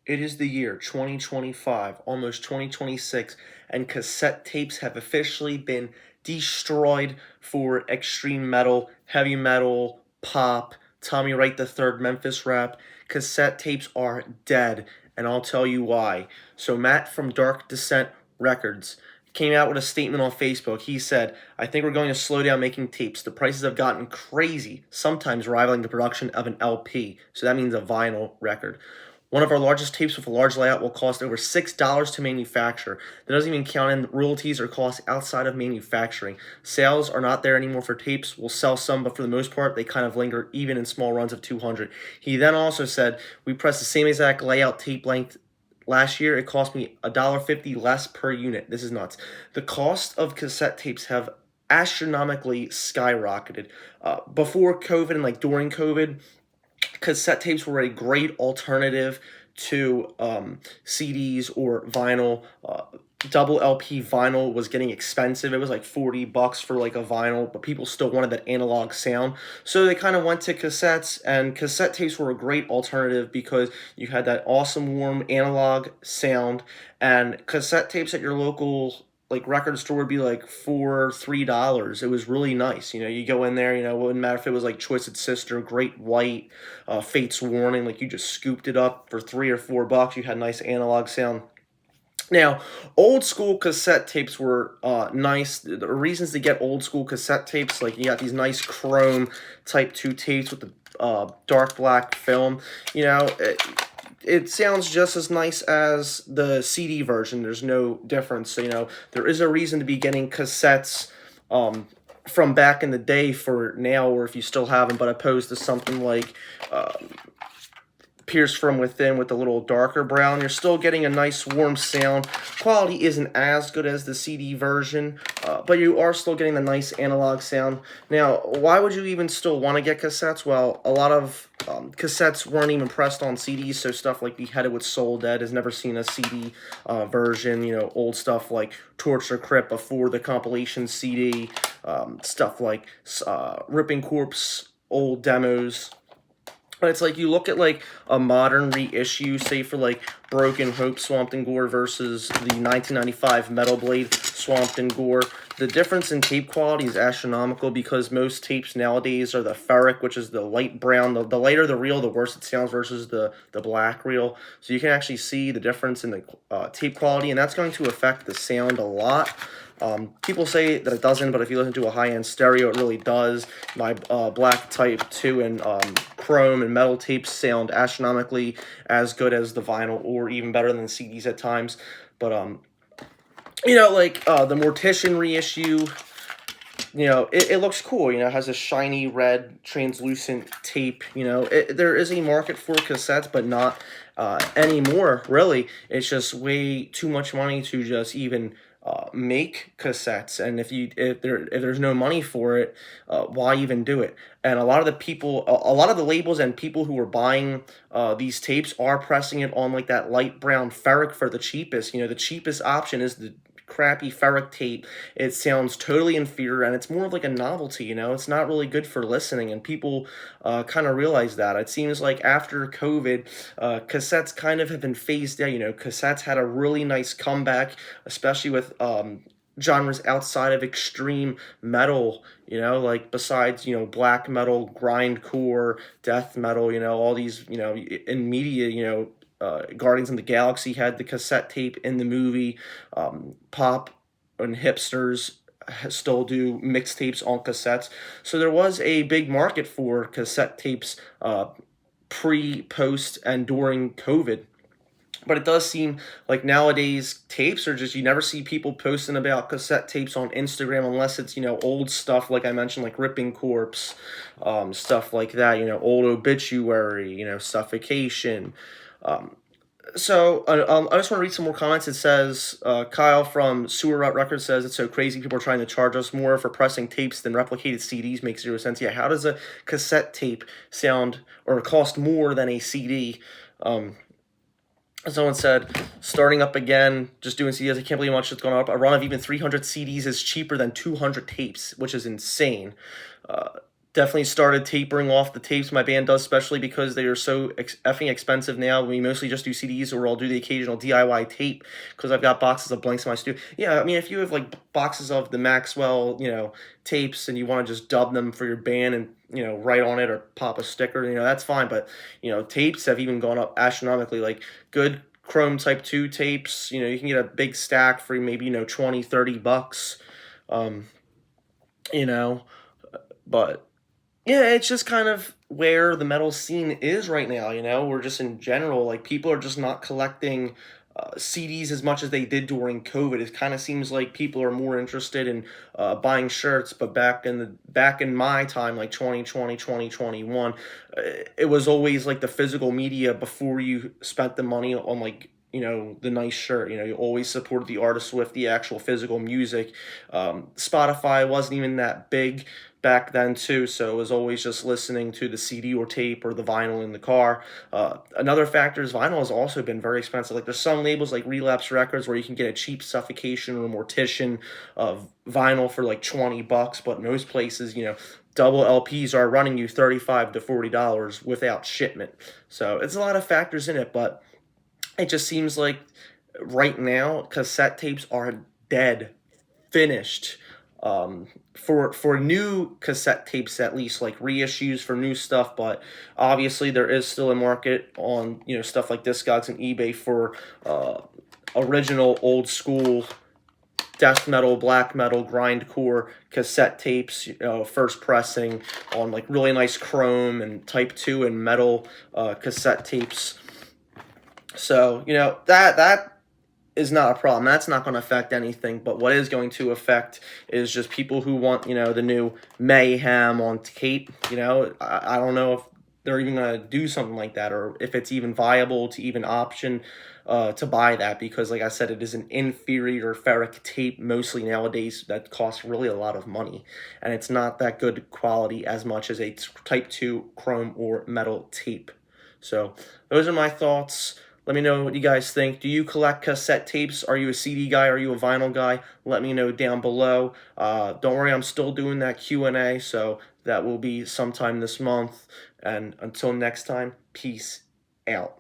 It is the year 2025, almost 2026, and cassette tapes have officially been destroyed for extreme metal, heavy metal, pop, Tommy Wright the Third, Memphis rap. Cassette tapes are dead, and I'll tell you why. So Matt from Dark Descent Records came out with a statement on Facebook. He said, "I think we're going to slow down making tapes. The prices have gotten crazy, sometimes rivaling the production of an LP." So that means a vinyl record. One of our largest tapes with a large layout will cost over $6 to manufacture. That doesn't even count in royalties or costs outside of manufacturing. Sales are not there anymore for tapes. We'll sell some, but for the most part, they kind of linger even in small runs of 200. He then also said, "We pressed the same exact layout tape length last year. It cost me $1.50 less per unit." This is nuts. The cost of cassette tapes have astronomically skyrocketed. Before COVID and like during COVID, cassette tapes were a great alternative to CDs or vinyl. Double LP vinyl was getting expensive. It was like $40 for like a vinyl, but people still wanted that analog sound. So they kind of went to cassettes, and cassette tapes were a great alternative because you had that awesome warm analog sound. And cassette tapes at your local like record store would be like $3. It was really nice. You go in there, it wouldn't matter if it was like Twisted Sister, Great White, Fate's Warning, like you just scooped it up for $3 or $4. You had nice analog sound. Now, old school cassette tapes were nice. The reasons to get old school cassette tapes, like you got these nice chrome Type 2 tapes with the dark black film. It sounds just as nice as the CD version. There's no difference. So, there is a reason to be getting cassettes from back in the day for now, or if you still have them, but opposed to something like Pierce from Within with a little darker brown. You're still getting a nice warm sound. Quality isn't as good as the CD version, but you are still getting the nice analog sound. Now, why would you even still want to get cassettes? Well, a lot of cassettes weren't even pressed on CDs, so stuff like Beheaded with Soul Dead has never seen a CD version. Old stuff like Torture Crypt before the compilation CD, stuff like Ripping Corpse, old demos. But it's like you look at like a modern reissue, say for like Broken Hope Swamped in Gore versus the 1995 Metal Blade Swamped in Gore. The difference in tape quality is astronomical because most tapes nowadays are the ferric, which is the light brown. The lighter the reel, the worse it sounds versus the black reel. So you can actually see the difference in the tape quality, and that's going to affect the sound a lot. People say that it doesn't, but if you listen to a high-end stereo, it really does. My black Type 2 and chrome and metal tapes sound astronomically as good as the vinyl, or even better than the CDs at times. But the Mortician reissue, it looks cool. It has a shiny red translucent tape. There is a market for cassettes, but not anymore, really. It's just way too much money to just even make cassettes, and if there's no money for it, why even do it? And a lot of the labels and people who are buying these tapes are pressing it on like that light brown ferric for the cheapest. The cheapest option is the crappy ferric tape. It sounds totally inferior, and it's more of like a novelty. It's not really good for listening, and people kind of realize that. It seems like after COVID, cassettes kind of have been phased out. Cassettes had a really nice comeback, especially with genres outside of extreme metal, like besides, black metal, grindcore, death metal, all these, in media, Guardians of the Galaxy had the cassette tape in the movie. Pop and hipsters still do mixtapes on cassettes. So there was a big market for cassette tapes pre, post, and during COVID. But it does seem like nowadays tapes are just, you never see people posting about cassette tapes on Instagram unless it's, old stuff like I mentioned, like Ripping Corpse, stuff like that, old Obituary, Suffocation. I just want to read some more comments. It says, Kyle from Sewer Rut Records says, "It's so crazy. People are trying to charge us more for pressing tapes than replicated CDs. Makes zero sense." Yeah, how does a cassette tape sound or cost more than a CD? Someone said, "Starting up again, just doing CDs. I can't believe how much it's gone up. A run of even 300 CDs is cheaper than 200 tapes, which is insane." definitely started tapering off the tapes. My band does, especially because they are so effing expensive now. We mostly just do CDs, or I'll do the occasional DIY tape because I've got boxes of blanks in my studio. Yeah, I mean, if you have like boxes of the Maxwell, tapes, and you want to just dub them for your band and write on it or pop a sticker, that's fine. But tapes have even gone up astronomically. Like good Chrome Type 2 tapes, you can get a big stack for maybe 20, $30. Um, you know, but yeah, it's just kind of where the metal scene is right now, We're just in general, like, people are just not collecting CDs as much as they did during COVID. It kind of seems like people are more interested in buying shirts, but back in my time, like 2020, 2021, it was always like the physical media before you spent the money on like the nice shirt. You always supported the artist with the actual physical music. Spotify wasn't even that big back then too, so it was always just listening to the CD or tape or the vinyl in the car. Another factor is vinyl has also been very expensive. Like there's some labels like Relapse Records where you can get a cheap Suffocation or Mortician vinyl for like $20, but most places, double LPs are running you $35 to $40 without shipment. So it's a lot of factors in it, but it just seems like right now cassette tapes are dead, finished. For new cassette tapes, at least, like reissues for new stuff, but obviously there is still a market on stuff like Discogs and eBay for original old school death metal, black metal, grindcore cassette tapes, first pressing on like really nice chrome and Type 2 and metal cassette tapes. So that is not a problem. That's not going to affect anything. But what is going to affect is just people who want, the new Mayhem on tape. I don't know if they're even going to do something like that, or if it's even viable to even option to buy that, because like I said, it is an inferior ferric tape mostly nowadays that costs really a lot of money, and it's not that good quality as much as a Type 2 chrome or metal tape. So those are my thoughts. Let me know what you guys think. Do you collect cassette tapes? Are you a CD guy? Are you a vinyl guy? Let me know down below. Don't worry, I'm still doing that Q&A, so that will be sometime this month. And until next time, peace out.